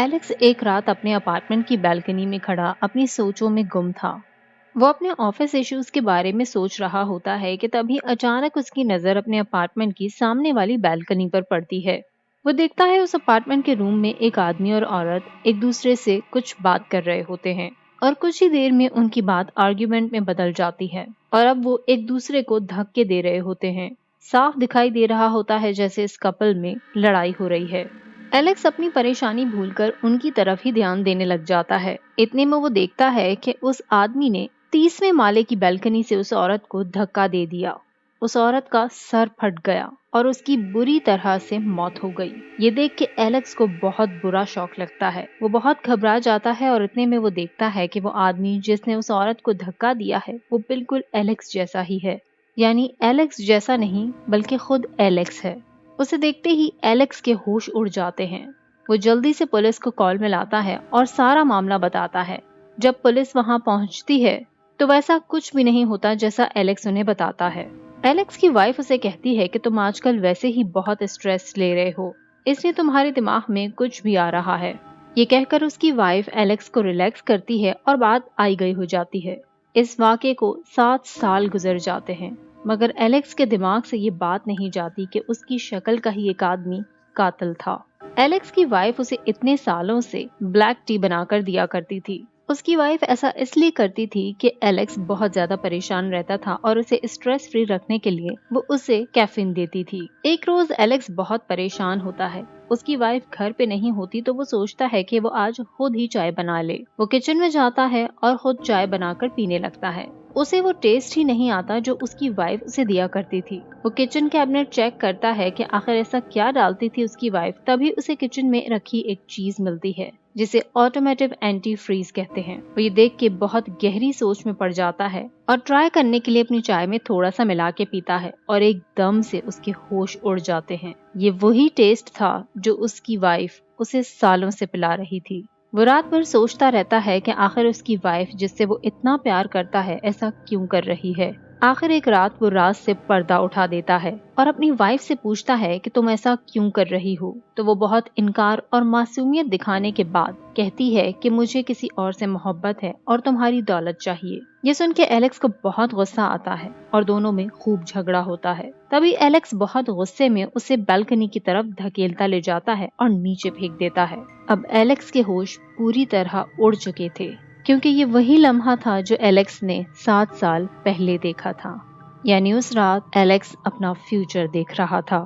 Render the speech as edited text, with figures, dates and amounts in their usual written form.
Alex एक रात अपने अपार्टमेंट की बालकनी में खड़ा अपनी सोचों में गुम था। वो अपने ऑफिस इश्यूज के बारे में सोच रहा होता है कि तभी अचानक उसकी नजर अपने अपार्टमेंट की सामने वाली बालकनी पर पड़ती है। वो देखता है उस अपार्टमेंट के रूम में एक आदमी और औरत एक दूसरे से कुछ बात कर रहे होते हैं और कुछ ही देर में उनकी बात आर्ग्यूमेंट में बदल जाती है और अब वो एक दूसरे को धक्के दे रहे होते हैं। साफ दिखाई दे रहा होता है जैसे इस कपल में लड़ाई हो रही है। एलेक्स अपनी परेशानी भूलकर उनकी तरफ ही ध्यान देने लग जाता है। इतने में वो देखता है कि उस आदमी ने 30वें माले की बालकनी से उस औरत को धक्का दे दिया। उस औरत का सर फट गया और उसकी बुरी तरह से मौत हो गई। ये देख के एलेक्स को बहुत बुरा शौक लगता है। वो बहुत घबरा जाता है और इतने में वो देखता है कि वो आदमी जिसने उस औरत को धक्का दिया है वो बिल्कुल एलेक्स जैसा ही है। यानी एलेक्स जैसा नहीं बल्कि खुद एलेक्स है। उसे देखते ही एलेक्स के होश उड़ जाते हैं। वो जल्दी से पुलिस को कॉल मिलाता है और सारा मामला बताता है। जब पुलिस वहां पहुंचती है तो वैसा कुछ भी नहीं होता जैसा एलेक्स उन्हें बताता है। एलेक्स की वाइफ उसे कहती है कि तुम आजकल वैसे ही बहुत स्ट्रेस ले रहे हो, इसलिए तुम्हारे दिमाग में कुछ भी आ रहा है। ये कहकर उसकी वाइफ एलेक्स को रिलैक्स करती है और बात आई गई हो जाती है। इस वाक़े को 7 साल गुजर जाते हैं मगर एलेक्स के दिमाग से ये बात नहीं जाती कि उसकी शक्ल का ही एक आदमी कातिल था। एलेक्स की वाइफ उसे इतने सालों से ब्लैक टी बनाकर दिया करती थी। उसकी वाइफ ऐसा इसलिए करती थी कि एलेक्स बहुत ज्यादा परेशान रहता था और उसे स्ट्रेस फ्री रखने के लिए वो उसे कैफीन देती थी। एक रोज एलेक्स बहुत परेशान होता है। उसकी वाइफ घर पे नहीं होती तो वो सोचता है कि वो आज खुद ही चाय बना ले। वो किचन में जाता है और खुद चाय बनाकर पीने लगता है। उसे वो टेस्ट ही नहीं आता जो उसकी वाइफ उसे दिया करती थी। वो किचन कैबिनेट चेक करता है कि आखिर ऐसा क्या डालती थी उसकी वाइफ, तभी उसे किचन में रखी एक चीज मिलती है जिसे ऑटोमेटिव एंटी फ्रीज कहते हैं। वो ये देख के बहुत गहरी सोच में पड़ जाता है और ट्राई करने के लिए अपनी चाय में थोड़ा सा मिला के पीता है और एकदम से उसके होश उड़ जाते हैं। ये वही टेस्ट था जो उसकी वाइफ उसे सालों से पिला रही थी। वो रात भर सोचता रहता है कि आखिर उसकी वाइफ जिससे वो इतना प्यार करता है ऐसा क्यों कर रही है। आखिर एक रात वो रात से पर्दा उठा देता है और अपनी वाइफ से पूछता है कि तुम ऐसा क्यों कर रही हो। तो वो बहुत इनकार और मासूमियत दिखाने के बाद कहती है कि मुझे किसी और से मोहब्बत है और तुम्हारी दौलत चाहिए। ये सुन के एलेक्स को बहुत गुस्सा आता है और दोनों में खूब झगड़ा होता है। तभी एलेक्स बहुत गुस्से में उसे बालकनी की तरफ धकेलता ले जाता है और नीचे फेंक देता है। अब एलेक्स के होश पूरी तरह उड़ चुके थे क्योंकि ये वही लम्हा था जो एलेक्स ने 7 साल पहले देखा था। यानी उस रात एलेक्स अपना फ्यूचर देख रहा था।